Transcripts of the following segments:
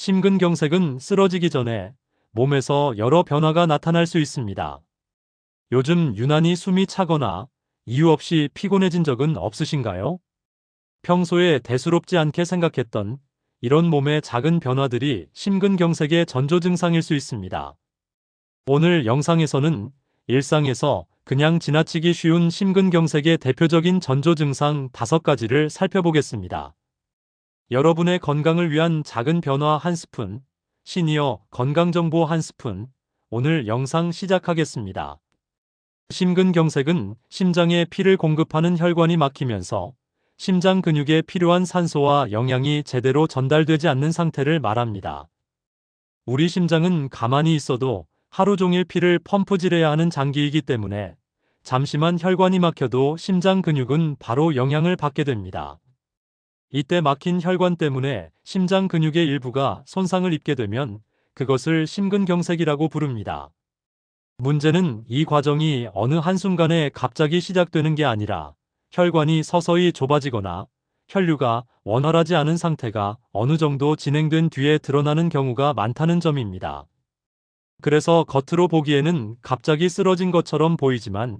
심근경색은 쓰러지기 전에 몸에서 여러 변화가 나타날 수 있습니다. 요즘 유난히 숨이 차거나 이유 없이 피곤해진 적은 없으신가요? 평소에 대수롭지 않게 생각했던 이런 몸의 작은 변화들이 심근경색의 전조 증상일 수 있습니다. 오늘 영상에서는 일상에서 그냥 지나치기 쉬운 심근경색의 대표적인 전조 증상 5가지를 살펴보겠습니다. 여러분의 건강을 위한 작은 변화 한 스푼, 시니어 건강정보 한 스푼, 오늘 영상 시작하겠습니다. 심근경색은 심장에 피를 공급하는 혈관이 막히면서 심장 근육에 필요한 산소와 영양이 제대로 전달되지 않는 상태를 말합니다. 우리 심장은 가만히 있어도 하루 종일 피를 펌프질해야 하는 장기이기 때문에 잠시만 혈관이 막혀도 심장 근육은 바로 영향을 받게 됩니다. 이때 막힌 혈관 때문에 심장 근육의 일부가 손상을 입게 되면 그것을 심근경색이라고 부릅니다. 문제는 이 과정이 어느 한순간에 갑자기 시작되는 게 아니라 혈관이 서서히 좁아지거나 혈류가 원활하지 않은 상태가 어느 정도 진행된 뒤에 드러나는 경우가 많다는 점입니다. 그래서 겉으로 보기에는 갑자기 쓰러진 것처럼 보이지만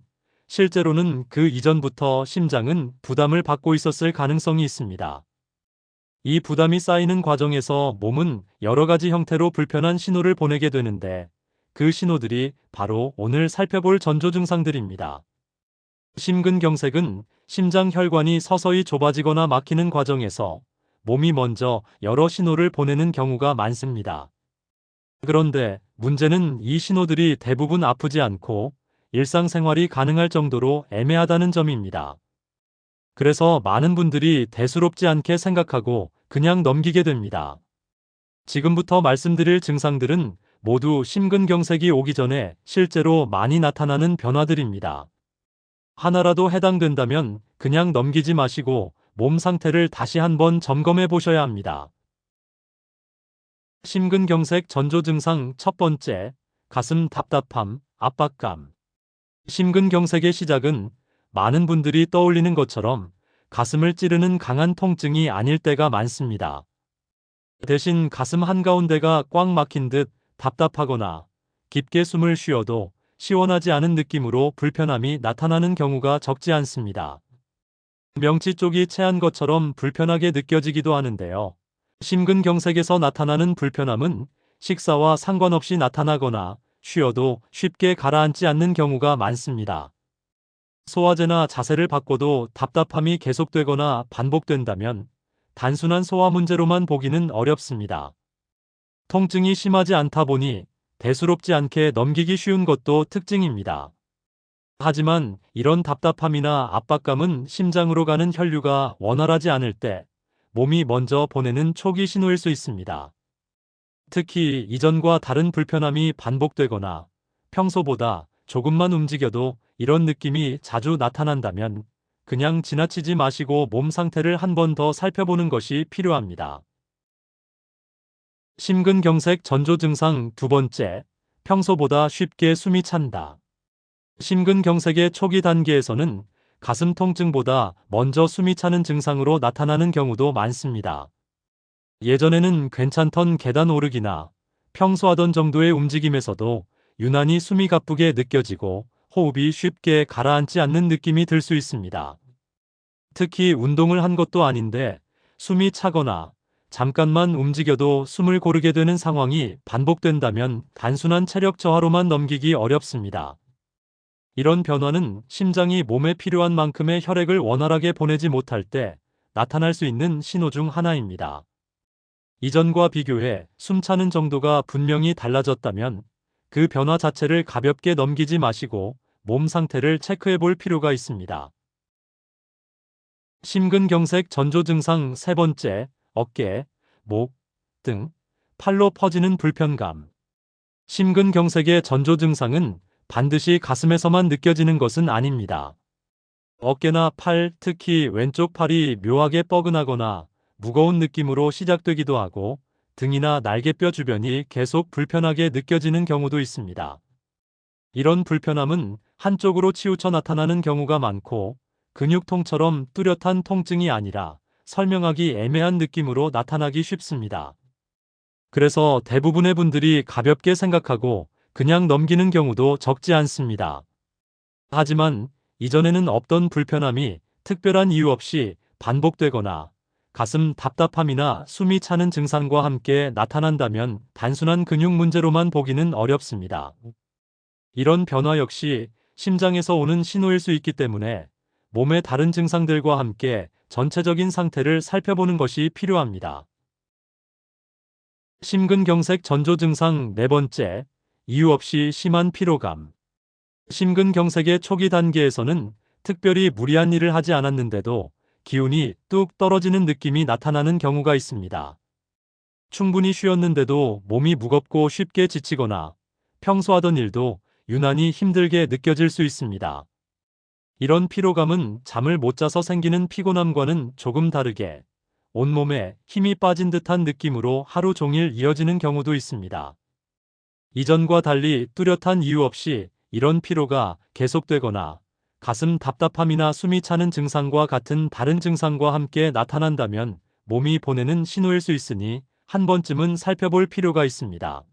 실제로는 그 이전부터 심장은 부담을 받고 있었을 가능성이 있습니다. 이 부담이 쌓이는 과정에서 몸은 여러 가지 형태로 불편한 신호를 보내게 되는데 그 신호들이 바로 오늘 살펴볼 전조 증상들입니다. 심근경색은 심장 혈관이 서서히 좁아지거나 막히는 과정에서 몸이 먼저 여러 신호를 보내는 경우가 많습니다. 그런데 문제는 이 신호들이 대부분 아프지 않고 일상생활이 가능할 정도로 애매하다는 점입니다. 그래서 많은 분들이 대수롭지 않게 생각하고 그냥 넘기게 됩니다. 지금부터 말씀드릴 증상들은 모두 심근경색이 오기 전에 실제로 많이 나타나는 변화들입니다. 하나라도 해당된다면 그냥 넘기지 마시고 몸 상태를 다시 한번 점검해 보셔야 합니다. 심근경색 전조 증상 첫 번째, 가슴 답답함, 압박감. 심근경색의 시작은 많은 분들이 떠올리는 것처럼 가슴을 찌르는 강한 통증이 아닐 때가 많습니다. 대신 가슴 한가운데가 꽉 막힌 듯 답답하거나 깊게 숨을 쉬어도 시원하지 않은 느낌으로 불편함이 나타나는 경우가 적지 않습니다. 명치 쪽이 체한 것처럼 불편하게 느껴지기도 하는데요. 심근경색에서 나타나는 불편함은 식사와 상관없이 나타나거나 쉬어도 쉽게 가라앉지 않는 경우가 많습니다. 소화제나 자세를 바꿔도 답답함이 계속되거나 반복된다면 단순한 소화 문제로만 보기는 어렵습니다. 통증이 심하지 않다 보니 대수롭지 않게 넘기기 쉬운 것도 특징입니다. 하지만 이런 답답함이나 압박감은 심장으로 가는 혈류가 원활하지 않을 때 몸이 먼저 보내는 초기 신호일 수 있습니다. 특히 이전과 다른 불편함이 반복되거나 평소보다 조금만 움직여도 이런 느낌이 자주 나타난다면 그냥 지나치지 마시고 몸 상태를 한 번 더 살펴보는 것이 필요합니다. 심근경색 전조 증상 두 번째, 평소보다 쉽게 숨이 찬다. 심근경색의 초기 단계에서는 가슴 통증보다 먼저 숨이 차는 증상으로 나타나는 경우도 많습니다. 예전에는 괜찮던 계단 오르기나 평소 하던 정도의 움직임에서도 유난히 숨이 가쁘게 느껴지고 호흡이 쉽게 가라앉지 않는 느낌이 들 수 있습니다. 특히 운동을 한 것도 아닌데 숨이 차거나 잠깐만 움직여도 숨을 고르게 되는 상황이 반복된다면 단순한 체력 저하로만 넘기기 어렵습니다. 이런 변화는 심장이 몸에 필요한 만큼의 혈액을 원활하게 보내지 못할 때 나타날 수 있는 신호 중 하나입니다. 이전과 비교해 숨차는 정도가 분명히 달라졌다면 그 변화 자체를 가볍게 넘기지 마시고 몸 상태를 체크해 볼 필요가 있습니다. 심근경색 전조 증상 세 번째, 어깨, 목, 등, 팔로 퍼지는 불편감. 심근경색의 전조 증상은 반드시 가슴에서만 느껴지는 것은 아닙니다. 어깨나 팔, 특히 왼쪽 팔이 묘하게 뻐근하거나 무거운 느낌으로 시작되기도 하고 등이나 날개뼈 주변이 계속 불편하게 느껴지는 경우도 있습니다. 이런 불편함은 한쪽으로 치우쳐 나타나는 경우가 많고 근육통처럼 뚜렷한 통증이 아니라 설명하기 애매한 느낌으로 나타나기 쉽습니다. 그래서 대부분의 분들이 가볍게 생각하고 그냥 넘기는 경우도 적지 않습니다. 하지만 이전에는 없던 불편함이 특별한 이유 없이 반복되거나 가슴 답답함이나 숨이 차는 증상과 함께 나타난다면 단순한 근육 문제로만 보기는 어렵습니다. 이런 변화 역시 심장에서 오는 신호일 수 있기 때문에 몸의 다른 증상들과 함께 전체적인 상태를 살펴보는 것이 필요합니다. 심근경색 전조 증상 네 번째, 이유 없이 심한 피로감. 심근경색의 초기 단계에서는 특별히 무리한 일을 하지 않았는데도 기운이 뚝 떨어지는 느낌이 나타나는 경우가 있습니다. 충분히 쉬었는데도 몸이 무겁고 쉽게 지치거나 평소 하던 일도 유난히 힘들게 느껴질 수 있습니다. 이런 피로감은 잠을 못 자서 생기는 피곤함과는 조금 다르게 온몸에 힘이 빠진 듯한 느낌으로 하루 종일 이어지는 경우도 있습니다. 이전과 달리 뚜렷한 이유 없이 이런 피로가 계속되거나 가슴 답답함이나 숨이 차는 증상과 같은 다른 증상과 함께 나타난다면 몸이 보내는 신호일 수 있으니 한 번쯤은 살펴볼 필요가 있습니다.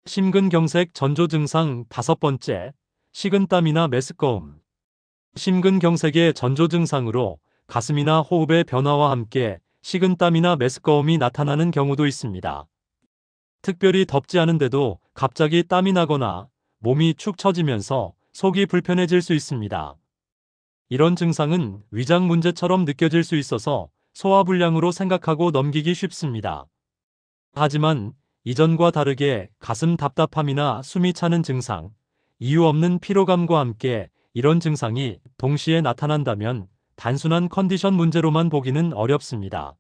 심근경색 전조 증상 다섯 번째, 식은땀이나 메스꺼움. 심근경색의 전조 증상으로 가슴이나 호흡의 변화와 함께 식은땀이나 메스꺼움이 나타나는 경우도 있습니다. 특별히 덥지 않은데도 갑자기 땀이 나거나 몸이 축 처지면서 속이 불편해질 수 있습니다. 이런 증상은 위장 문제처럼 느껴질 수 있어서 소화불량으로 생각하고 넘기기 쉽습니다. 하지만 이전과 다르게 가슴 답답함이나 숨이 차는 증상, 이유 없는 피로감과 함께 이런 증상이 동시에 나타난다면 단순한 컨디션 문제로만 보기는 어렵습니다.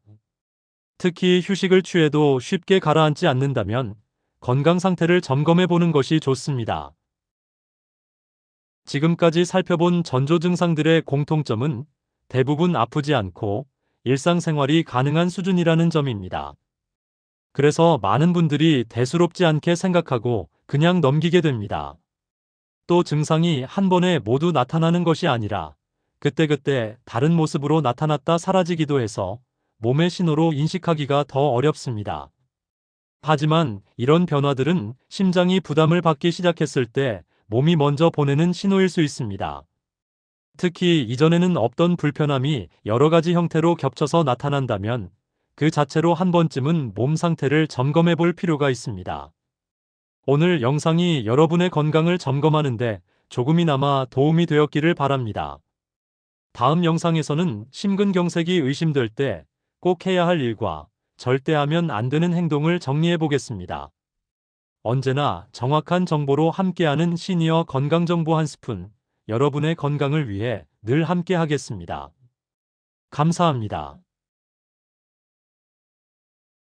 특히 휴식을 취해도 쉽게 가라앉지 않는다면 건강 상태를 점검해 보는 것이 좋습니다. 지금까지 살펴본 전조 증상들의 공통점은 대부분 아프지 않고 일상생활이 가능한 수준이라는 점입니다. 그래서 많은 분들이 대수롭지 않게 생각하고 그냥 넘기게 됩니다. 또 증상이 한 번에 모두 나타나는 것이 아니라 그때그때 다른 모습으로 나타났다 사라지기도 해서 몸의 신호로 인식하기가 더 어렵습니다. 하지만 이런 변화들은 심장이 부담을 받기 시작했을 때 몸이 먼저 보내는 신호일 수 있습니다. 특히 이전에는 없던 불편함이 여러 가지 형태로 겹쳐서 나타난다면 그 자체로 한 번쯤은 몸 상태를 점검해 볼 필요가 있습니다. 오늘 영상이 여러분의 건강을 점검하는데 조금이나마 도움이 되었기를 바랍니다. 다음 영상에서는 심근경색이 의심될 때 꼭 해야 할 일과 절대 하면 안 되는 행동을 정리해 보겠습니다. 언제나 정확한 정보로 함께하는 시니어 건강정보 한 스푼, 여러분의 건강을 위해 늘 함께 하겠습니다. 감사합니다.